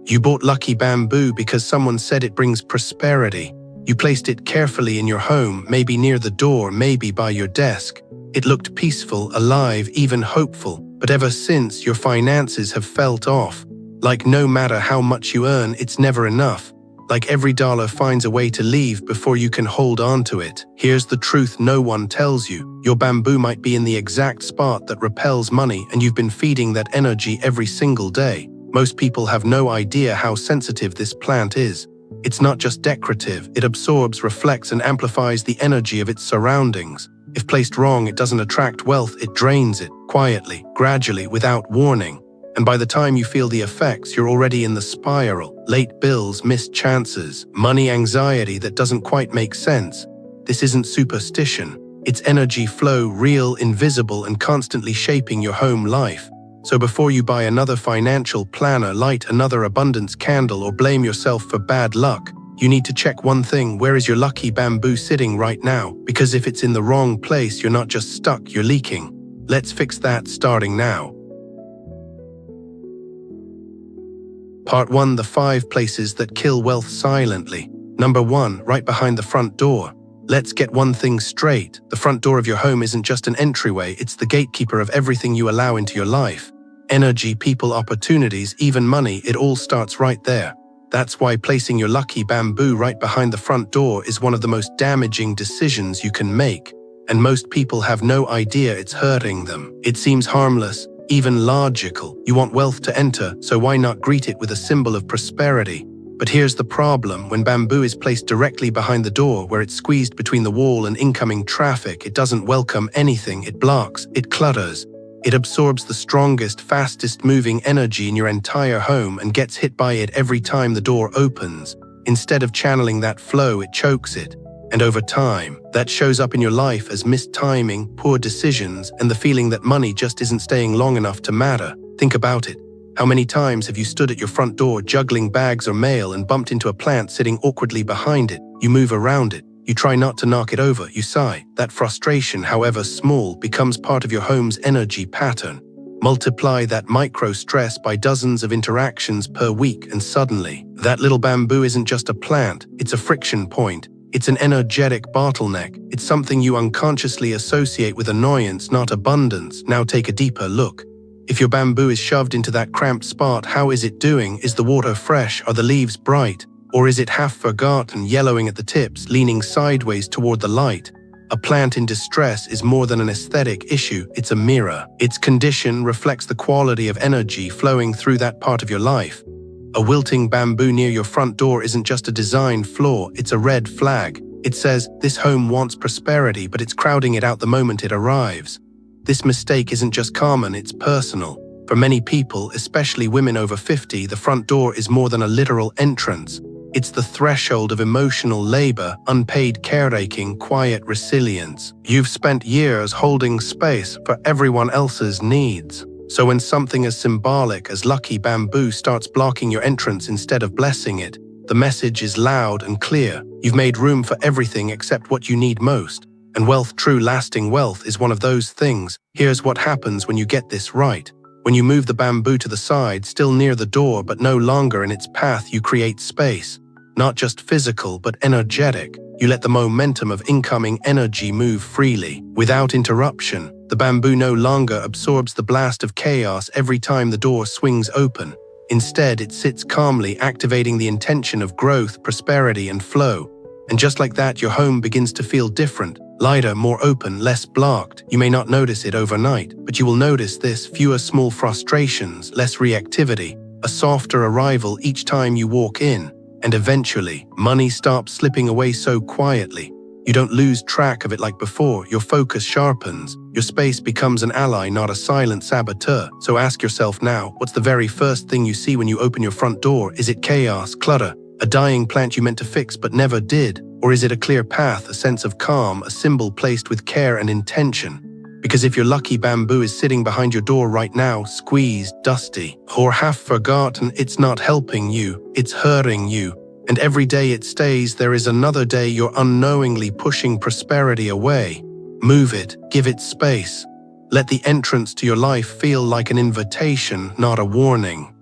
You bought lucky bamboo because someone said it brings prosperity. You placed it carefully in your home, maybe near the door, maybe by your desk. It looked peaceful, alive, even hopeful. But ever since, your finances have felt off. Like no matter how much you earn, it's never enough. Like every dollar finds a way to leave before you can hold on to it. Here's the truth no one tells you. Your bamboo might be in the exact spot that repels money, and you've been feeding that energy every single day. Most people have no idea how sensitive this plant is. It's not just decorative, it absorbs, reflects, and amplifies the energy of its surroundings. If placed wrong, it doesn't attract wealth, it drains it, quietly, gradually, without warning. And by the time you feel the effects, you're already in the spiral. Late bills, missed chances, money anxiety that doesn't quite make sense. This isn't superstition. It's energy flow, real, invisible, and constantly shaping your home life. So before you buy another financial planner, light another abundance candle, or blame yourself for bad luck, you need to check one thing: where is your lucky bamboo sitting right now? Because if it's in the wrong place, you're not just stuck, you're leaking. Let's fix that starting now. Part 1. The 5 places that kill wealth silently. Number 1. Right behind the front door. Let's get one thing straight. The front door of your home isn't just an entryway, it's the gatekeeper of everything you allow into your life. Energy, people, opportunities, even money, it all starts right there. That's why placing your lucky bamboo right behind the front door is one of the most damaging decisions you can make. And most people have no idea it's hurting them. It seems harmless, even logical. You want wealth to enter, so why not greet it with a symbol of prosperity? But here's the problem: when bamboo is placed directly behind the door, where it's squeezed between the wall and incoming traffic, it doesn't welcome anything, it blocks, it clutters. It absorbs the strongest, fastest moving energy in your entire home and gets hit by it every time the door opens. Instead of channeling that flow, it chokes it. And over time, that shows up in your life as missed timing, poor decisions, and the feeling that money just isn't staying long enough to matter. Think about it. How many times have you stood at your front door juggling bags or mail and bumped into a plant sitting awkwardly behind it? You move around it. You try not to knock it over. You sigh. That frustration, however small, becomes part of your home's energy pattern. Multiply that micro-stress by dozens of interactions per week, and suddenly, that little bamboo isn't just a plant, it's a friction point. It's an energetic bottleneck. It's something you unconsciously associate with annoyance, not abundance. Now take a deeper look. If your bamboo is shoved into that cramped spot, how is it doing? Is the water fresh? Are the leaves bright? Or is it half forgotten, yellowing at the tips, leaning sideways toward the light? A plant in distress is more than an aesthetic issue, it's a mirror. Its condition reflects the quality of energy flowing through that part of your life. A wilting bamboo near your front door isn't just a design flaw, it's a red flag. It says, this home wants prosperity, but it's crowding it out the moment it arrives. This mistake isn't just common, it's personal. For many people, especially women over 50, the front door is more than a literal entrance. It's the threshold of emotional labor, unpaid caretaking, quiet resilience. You've spent years holding space for everyone else's needs. So when something as symbolic as lucky bamboo starts blocking your entrance instead of blessing it, the message is loud and clear. You've made room for everything except what you need most. And wealth, true lasting wealth, is one of those things. Here's what happens when you get this right. When you move the bamboo to the side, still near the door but no longer in its path, you create space. Not just physical, but energetic. You let the momentum of incoming energy move freely, without interruption. The bamboo no longer absorbs the blast of chaos every time the door swings open. Instead, it sits calmly, activating the intention of growth, prosperity, and flow. And just like that, your home begins to feel different. Lighter, more open, less blocked. You may not notice it overnight, but you will notice this: fewer small frustrations, less reactivity, a softer arrival each time you walk in. And eventually, money stops slipping away so quietly. You don't lose track of it like before. Your focus sharpens. Your space becomes an ally, not a silent saboteur. So ask yourself now, what's the very first thing you see when you open your front door? Is it chaos, clutter, a dying plant you meant to fix but never did? Or is it a clear path, a sense of calm, a symbol placed with care and intention? Because if your lucky bamboo is sitting behind your door right now, squeezed, dusty, or half forgotten, it's not helping you, it's hurting you. And every day it stays, there is another day you're unknowingly pushing prosperity away. Move it, give it space. Let the entrance to your life feel like an invitation, not a warning.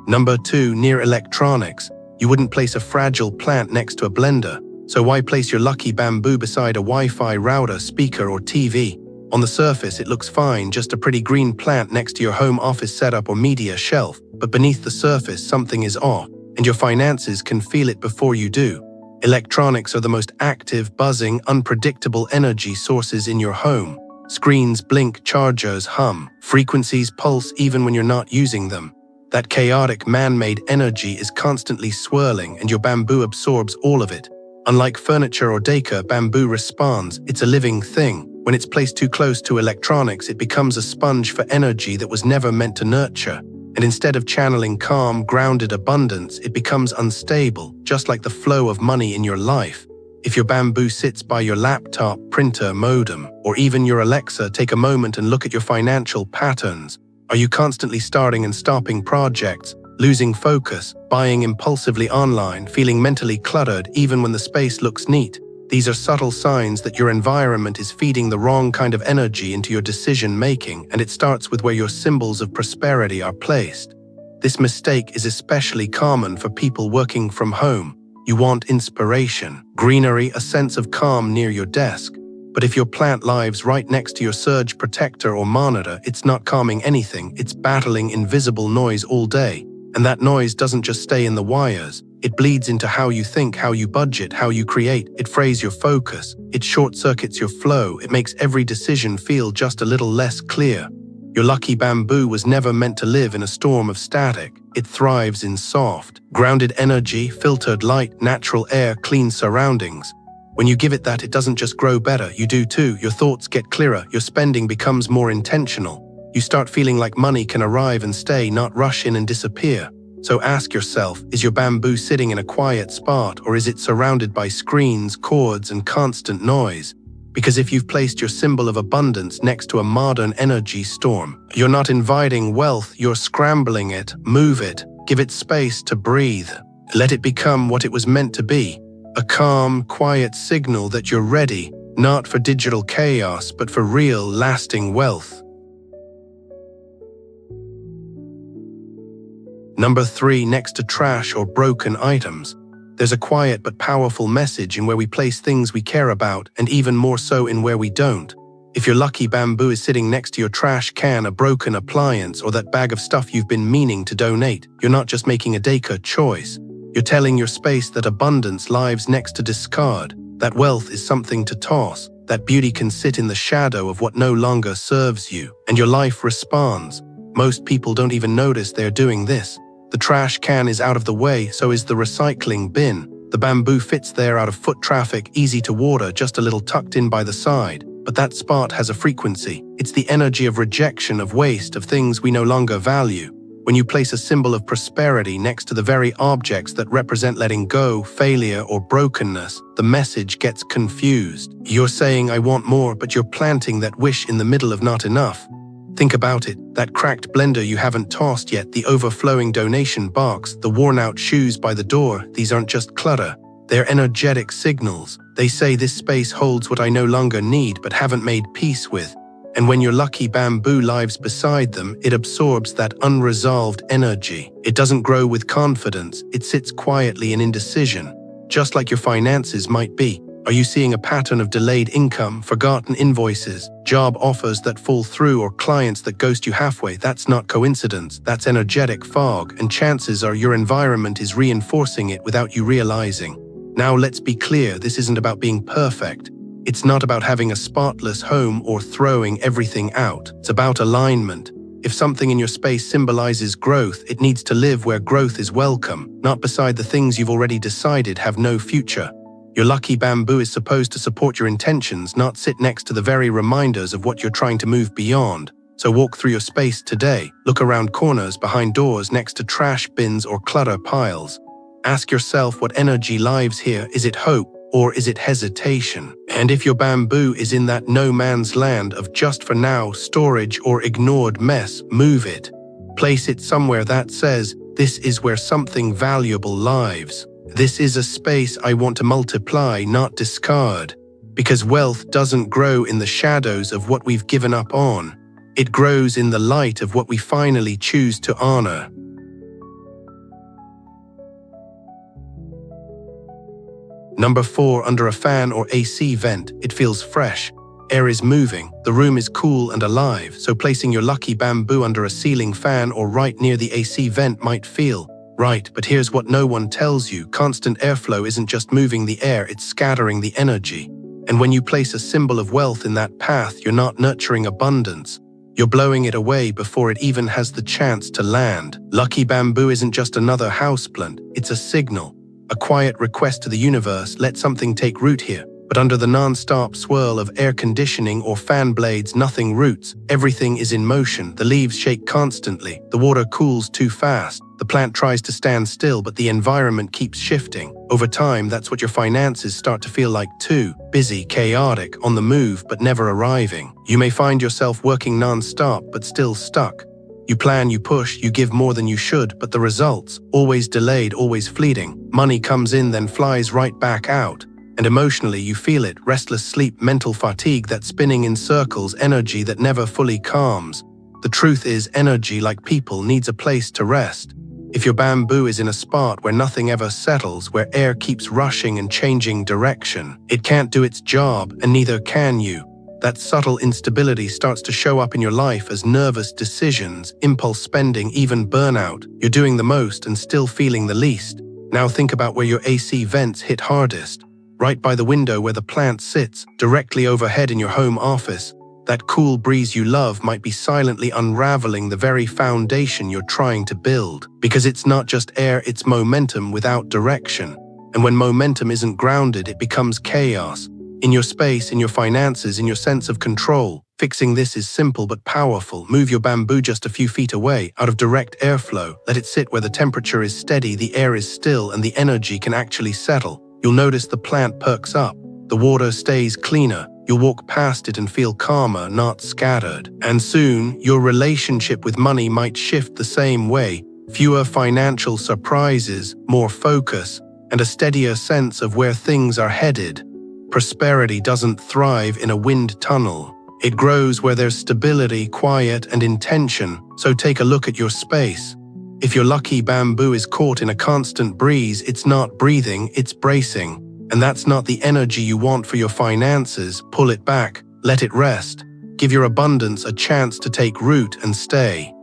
Number 2, near electronics. You wouldn't place a fragile plant next to a blender, so why place your lucky bamboo beside a Wi-Fi router, speaker, or TV? On the surface, it looks fine, just a pretty green plant next to your home office setup or media shelf, but beneath the surface, something is off, and your finances can feel it before you do. Electronics are the most active, buzzing, unpredictable energy sources in your home. Screens blink, chargers hum, frequencies pulse even when you're not using them. That chaotic man-made energy is constantly swirling, and your bamboo absorbs all of it. Unlike furniture or decor, bamboo responds. It's a living thing. When it's placed too close to electronics, it becomes a sponge for energy that was never meant to nurture. And instead of channeling calm, grounded abundance, it becomes unstable, just like the flow of money in your life. If your bamboo sits by your laptop, printer, modem, or even your Alexa, take a moment and look at your financial patterns. Are you constantly starting and stopping projects, losing focus, buying impulsively online, feeling mentally cluttered even when the space looks neat? These are subtle signs that your environment is feeding the wrong kind of energy into your decision-making, and it starts with where your symbols of prosperity are placed. This mistake is especially common for people working from home. You want inspiration, greenery, a sense of calm near your desk. But if your plant lives right next to your surge protector or monitor, it's not calming anything, it's battling invisible noise all day. And that noise doesn't just stay in the wires. It bleeds into how you think, how you budget, how you create. It frays your focus. It short-circuits your flow. It makes every decision feel just a little less clear. Your lucky bamboo was never meant to live in a storm of static. It thrives in soft, grounded energy, filtered light, natural air, clean surroundings. When you give it that, it doesn't just grow better, you do too. Your thoughts get clearer, your spending becomes more intentional. You start feeling like money can arrive and stay, not rush in and disappear. So ask yourself, is your bamboo sitting in a quiet spot, or is it surrounded by screens, cords, and constant noise? Because if you've placed your symbol of abundance next to a modern energy storm, you're not inviting wealth, you're scrambling it. Move it, give it space to breathe. Let it become what it was meant to be. A calm, quiet signal that you're ready, not for digital chaos, but for real, lasting wealth. Number 3, next to trash or broken items. There's a quiet but powerful message in where we place things we care about, and even more so in where we don't. If your lucky bamboo is sitting next to your trash can, a broken appliance, or that bag of stuff you've been meaning to donate, you're not just making a decor choice. You're telling your space that abundance lives next to discard, that wealth is something to toss, that beauty can sit in the shadow of what no longer serves you, and your life responds. Most people don't even notice they're doing this. The trash can is out of the way, so is the recycling bin. The bamboo fits there out of foot traffic, easy to water, just a little tucked in by the side. But that spot has a frequency. It's the energy of rejection, of waste, of things we no longer value. When you place a symbol of prosperity next to the very objects that represent letting go, failure, or brokenness, the message gets confused. You're saying, I want more, but you're planting that wish in the middle of not enough. Think about it, that cracked blender you haven't tossed yet, the overflowing donation box, the worn-out shoes by the door. These aren't just clutter, they're energetic signals. They say this space holds what I no longer need but haven't made peace with. And when your lucky bamboo lives beside them, it absorbs that unresolved energy. It doesn't grow with confidence, it sits quietly in indecision, just like your finances might be. Are you seeing a pattern of delayed income, forgotten invoices, job offers that fall through, or clients that ghost you halfway? That's not coincidence, that's energetic fog, and chances are your environment is reinforcing it without you realizing. Now let's be clear, this isn't about being perfect. It's not about having a spotless home or throwing everything out. It's about alignment. If something in your space symbolizes growth, it needs to live where growth is welcome, not beside the things you've already decided have no future. Your lucky bamboo is supposed to support your intentions, not sit next to the very reminders of what you're trying to move beyond. So walk through your space today. Look around corners, behind doors, next to trash bins or clutter piles. Ask yourself what energy lives here. Is it hope or is it hesitation? And if your bamboo is in that no man's land of just for now storage or ignored mess, move it. Place it somewhere that says, this is where something valuable lives. This is a space I want to multiply, not discard. Because wealth doesn't grow in the shadows of what we've given up on. It grows in the light of what we finally choose to honor. Number 4, under a fan or AC vent, it feels fresh. Air is moving, the room is cool and alive, so placing your lucky bamboo under a ceiling fan or right near the AC vent might feel right, but here's what no one tells you. Constant airflow isn't just moving the air, it's scattering the energy. And when you place a symbol of wealth in that path, you're not nurturing abundance. You're blowing it away before it even has the chance to land. Lucky bamboo isn't just another houseplant, it's a signal, a quiet request to the universe, let something take root here. But under the non-stop swirl of air conditioning or fan blades, nothing roots. Everything is in motion. The leaves shake constantly. The water cools too fast. The plant tries to stand still, but the environment keeps shifting. Over time, that's what your finances start to feel like too. Busy, chaotic, on the move, but never arriving. You may find yourself working non-stop, but still stuck. You plan, you push, you give more than you should, but the results, always delayed, always fleeting. Money comes in, then flies right back out. And emotionally, you feel it, restless sleep, mental fatigue, that spinning in circles, energy that never fully calms. The truth is, energy, like people, needs a place to rest. If your bamboo is in a spot where nothing ever settles, where air keeps rushing and changing direction, it can't do its job, and neither can you. That subtle instability starts to show up in your life as nervous decisions, impulse spending, even burnout. You're doing the most and still feeling the least. Now think about where your AC vents hit hardest. Right by the window where the plant sits, directly overhead in your home office. That cool breeze you love might be silently unraveling the very foundation you're trying to build. Because it's not just air, it's momentum without direction. And when momentum isn't grounded, it becomes chaos. In your space, in your finances, in your sense of control. Fixing this is simple but powerful. Move your bamboo just a few feet away, out of direct airflow. Let it sit where the temperature is steady, the air is still, and the energy can actually settle. You'll notice the plant perks up. The water stays cleaner. You'll walk past it and feel calmer, not scattered. And soon, your relationship with money might shift the same way. Fewer financial surprises, more focus, and a steadier sense of where things are headed. Prosperity doesn't thrive in a wind tunnel. It grows where there's stability, quiet, and intention. So take a look at your space. If your lucky bamboo is caught in a constant breeze, it's not breathing, it's bracing. And that's not the energy you want for your finances. Pull it back, let it rest. Give your abundance a chance to take root and stay.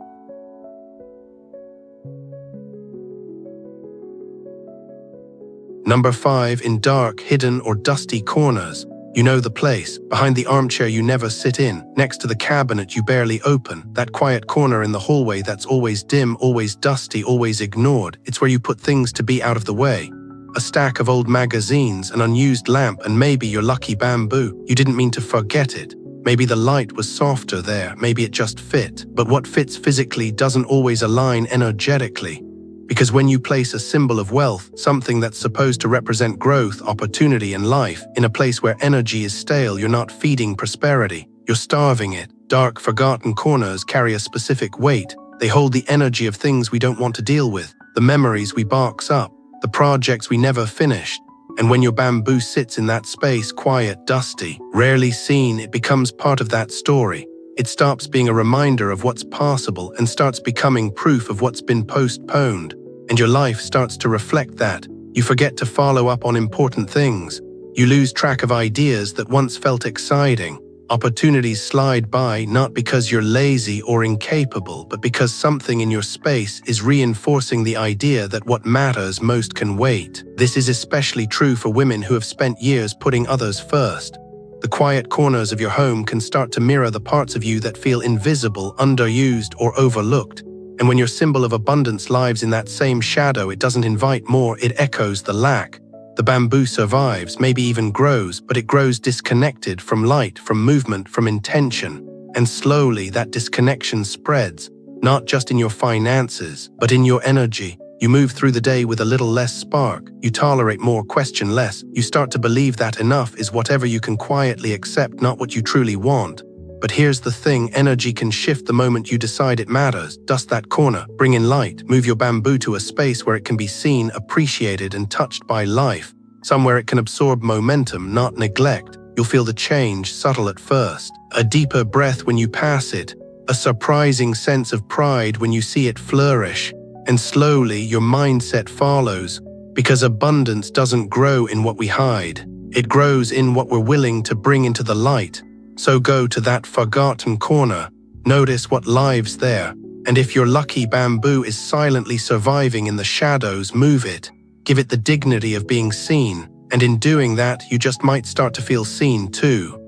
Number 5, in dark, hidden, or dusty corners. You know the place, behind the armchair you never sit in, next to the cabinet you barely open, that quiet corner in the hallway that's always dim, always dusty, always ignored. It's where you put things to be out of the way. A stack of old magazines, an unused lamp, and maybe your lucky bamboo. You didn't mean to forget it. Maybe the light was softer there, maybe it just fit. But what fits physically doesn't always align energetically. Because when you place a symbol of wealth, something that's supposed to represent growth, opportunity, and life, in a place where energy is stale, you're not feeding prosperity, you're starving it. Dark, forgotten corners carry a specific weight. They hold the energy of things we don't want to deal with, the memories we box up, the projects we never finished. And when your bamboo sits in that space, quiet, dusty, rarely seen, it becomes part of that story. It stops being a reminder of what's possible and starts becoming proof of what's been postponed. And your life starts to reflect that. You forget to follow up on important things. You lose track of ideas that once felt exciting. Opportunities slide by not because you're lazy or incapable, but because something in your space is reinforcing the idea that what matters most can wait. This is especially true for women who have spent years putting others first. The quiet corners of your home can start to mirror the parts of you that feel invisible, underused, or overlooked. And when your symbol of abundance lives in that same shadow, it doesn't invite more, it echoes the lack. The bamboo survives, maybe even grows, but it grows disconnected from light, from movement, from intention. And slowly that disconnection spreads, not just in your finances, but in your energy. You move through the day with a little less spark. You tolerate more, question less. You start to believe that enough is whatever you can quietly accept, not what you truly want. But here's the thing, energy can shift the moment you decide it matters. Dust that corner, bring in light, move your bamboo to a space where it can be seen, appreciated, and touched by life. Somewhere it can absorb momentum, not neglect. You'll feel the change, subtle at first. A deeper breath when you pass it. A surprising sense of pride when you see it flourish. And slowly, your mindset follows. Because abundance doesn't grow in what we hide. It grows in what we're willing to bring into the light. So go to that forgotten corner. Notice what lives there. And if your lucky bamboo is silently surviving in the shadows, move it. Give it the dignity of being seen. And in doing that, you just might start to feel seen too.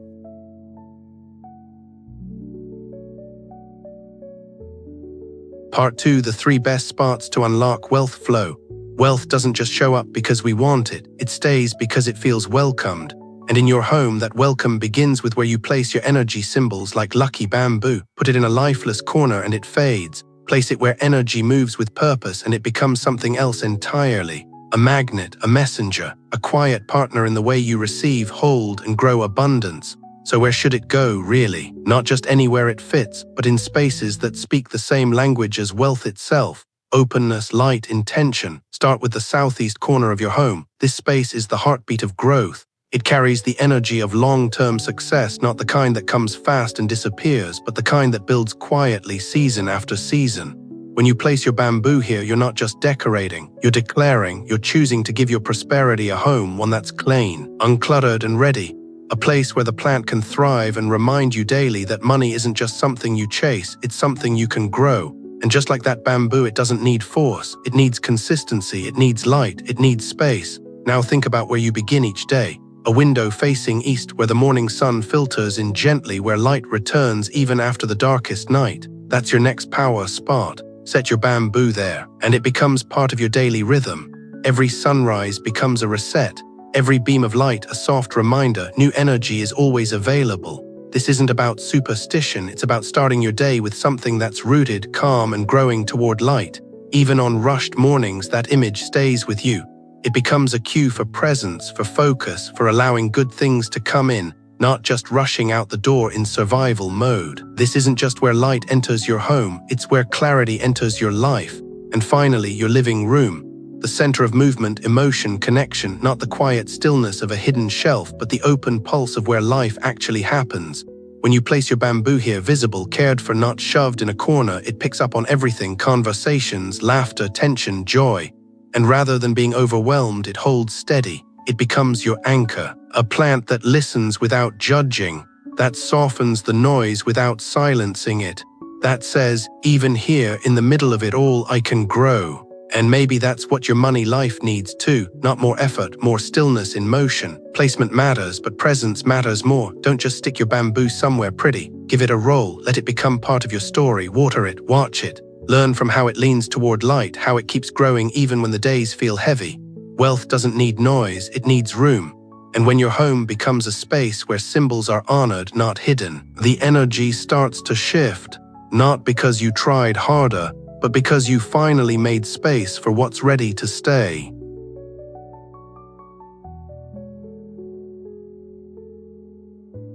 Part 2: the 3 best spots to unlock wealth flow. Wealth doesn't just show up because we want it. It stays because it feels welcomed. And in your home, that welcome begins with where you place your energy symbols like lucky bamboo. Put it in a lifeless corner and it fades. Place it where energy moves with purpose and it becomes something else entirely. A magnet, a messenger, a quiet partner in the way you receive, hold, and grow abundance. So where should it go, really? Not just anywhere it fits, but in spaces that speak the same language as wealth itself. Openness, light, intention. Start with the southeast corner of your home. This space is the heartbeat of growth. It carries the energy of long-term success, not the kind that comes fast and disappears, but the kind that builds quietly season after season. When you place your bamboo here, you're not just decorating, you're declaring, you're choosing to give your prosperity a home, one that's clean, uncluttered and ready. A place where the plant can thrive and remind you daily that money isn't just something you chase, it's something you can grow. And just like that bamboo, it doesn't need force, it needs consistency, it needs light, it needs space. Now think about where you begin each day. A window facing east where the morning sun filters in gently, where light returns even after the darkest night. That's your next power spot. Set your bamboo there, and it becomes part of your daily rhythm. Every sunrise becomes a reset. Every beam of light a soft reminder, new energy is always available. This isn't about superstition, it's about starting your day with something that's rooted, calm, and growing toward light. Even on rushed mornings, that image stays with you. It becomes a cue for presence, for focus, for allowing good things to come in, not just rushing out the door in survival mode. This isn't just where light enters your home, it's where clarity enters your life. And finally, your living room. The center of movement, emotion, connection, not the quiet stillness of a hidden shelf, but the open pulse of where life actually happens. When you place your bamboo here, visible, cared for, not shoved in a corner, it picks up on everything: conversations, laughter, tension, joy. And rather than being overwhelmed, it holds steady. It becomes your anchor, a plant that listens without judging, that softens the noise without silencing it, that says, even here, in the middle of it all, I can grow. And maybe that's what your money life needs too. Not more effort, more stillness in motion. Placement matters, but presence matters more. Don't just stick your bamboo somewhere pretty. Give it a role, let it become part of your story. Water it, watch it. Learn from how it leans toward light, how it keeps growing even when the days feel heavy. Wealth doesn't need noise, it needs room. And when your home becomes a space where symbols are honored, not hidden, the energy starts to shift. Not because you tried harder, but because you finally made space for what's ready to stay.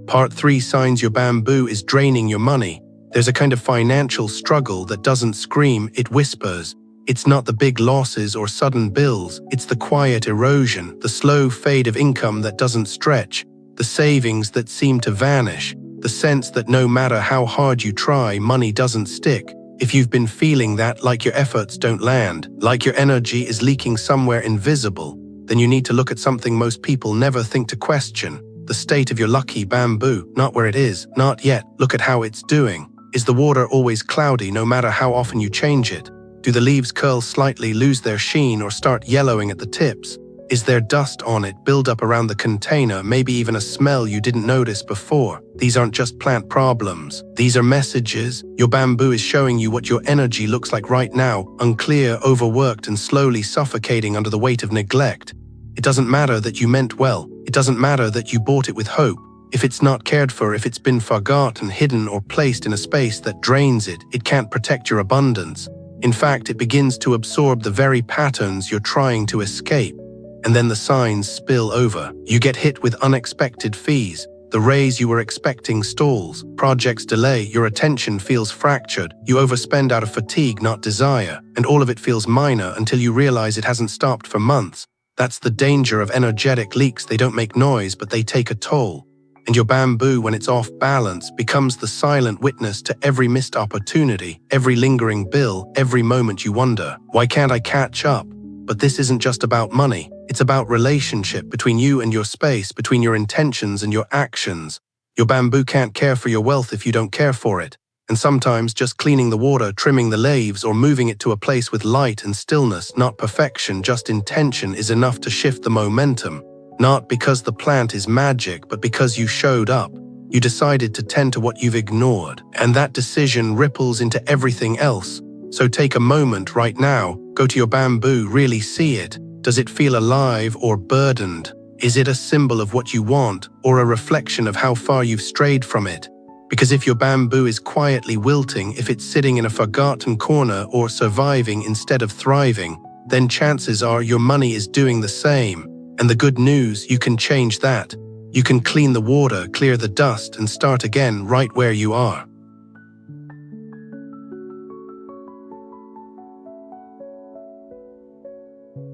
Part 3: signs your bamboo is draining your money. There's a kind of financial struggle that doesn't scream, it whispers. It's not the big losses or sudden bills, it's the quiet erosion, the slow fade of income that doesn't stretch, the savings that seem to vanish, the sense that no matter how hard you try, money doesn't stick. If you've been feeling that, like your efforts don't land, like your energy is leaking somewhere invisible, then you need to look at something most people never think to question: the state of your lucky bamboo. Not where it is, not yet. Look at how it's doing. Is the water always cloudy no matter how often you change it? Do the leaves curl slightly, lose their sheen, or start yellowing at the tips? Is there dust on it, build up around the container, maybe even a smell you didn't notice before? These aren't just plant problems. These are messages. Your bamboo is showing you what your energy looks like right now: unclear, overworked, and slowly suffocating under the weight of neglect. It doesn't matter that you meant well. It doesn't matter that you bought it with hope. If it's not cared for, if it's been forgotten, hidden, or placed in a space that drains it, it can't protect your abundance. In fact, it begins to absorb the very patterns you're trying to escape. And then the signs spill over. You get hit with unexpected fees. The raise you were expecting stalls. Projects delay. Your attention feels fractured. You overspend out of fatigue, not desire. And all of it feels minor until you realize it hasn't stopped for months. That's the danger of energetic leaks. They don't make noise, but they take a toll. And your bamboo, when it's off balance, becomes the silent witness to every missed opportunity, every lingering bill, every moment you wonder, why can't I catch up? But this isn't just about money. It's about relationship between you and your space, between your intentions and your actions. Your bamboo can't care for your wealth if you don't care for it. And sometimes just cleaning the water, trimming the leaves, or moving it to a place with light and stillness, not perfection, just intention, is enough to shift the momentum. Not because the plant is magic, but because you showed up. You decided to tend to what you've ignored, and that decision ripples into everything else. So take a moment right now, go to your bamboo, really see it. Does it feel alive or burdened? Is it a symbol of what you want, or a reflection of how far you've strayed from it? Because if your bamboo is quietly wilting, if it's sitting in a forgotten corner or surviving instead of thriving, then chances are your money is doing the same. And the good news, you can change that. You can clean the water, clear the dust, and start again right where you are.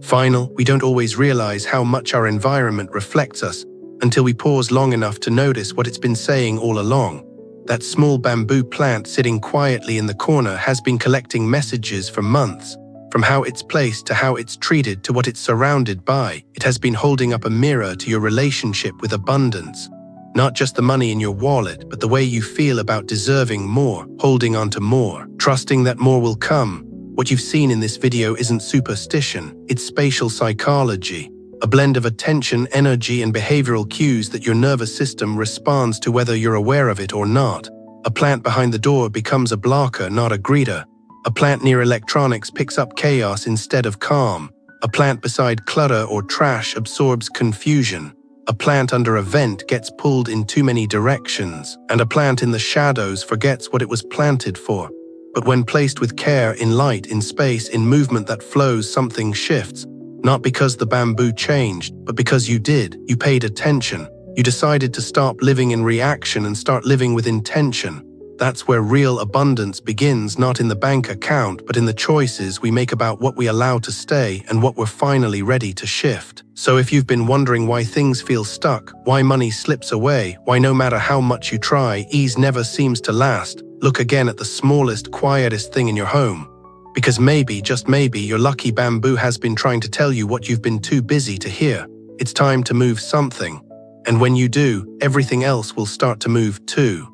Final, we don't always realize how much our environment reflects us until we pause long enough to notice what it's been saying all along. That small bamboo plant sitting quietly in the corner has been collecting messages for months. From how it's placed to how it's treated to what it's surrounded by, it has been holding up a mirror to your relationship with abundance. Not just the money in your wallet, but the way you feel about deserving more, holding on to more, trusting that more will come. What you've seen in this video isn't superstition, it's spatial psychology, a blend of attention, energy, and behavioral cues that your nervous system responds to whether you're aware of it or not. A plant behind the door becomes a blocker, not a greeter. A plant near electronics picks up chaos instead of calm. A plant beside clutter or trash absorbs confusion. A plant under a vent gets pulled in too many directions. And a plant in the shadows forgets what it was planted for. But when placed with care, in light, in space, in movement that flows, something shifts. Not because the bamboo changed, but because you did. You paid attention. You decided to stop living in reaction and start living with intention. That's where real abundance begins, not in the bank account, but in the choices we make about what we allow to stay and what we're finally ready to shift. So if you've been wondering why things feel stuck, why money slips away, why no matter how much you try, ease never seems to last, look again at the smallest, quietest thing in your home. Because maybe, just maybe, your lucky bamboo has been trying to tell you what you've been too busy to hear. It's time to move something. And when you do, everything else will start to move too.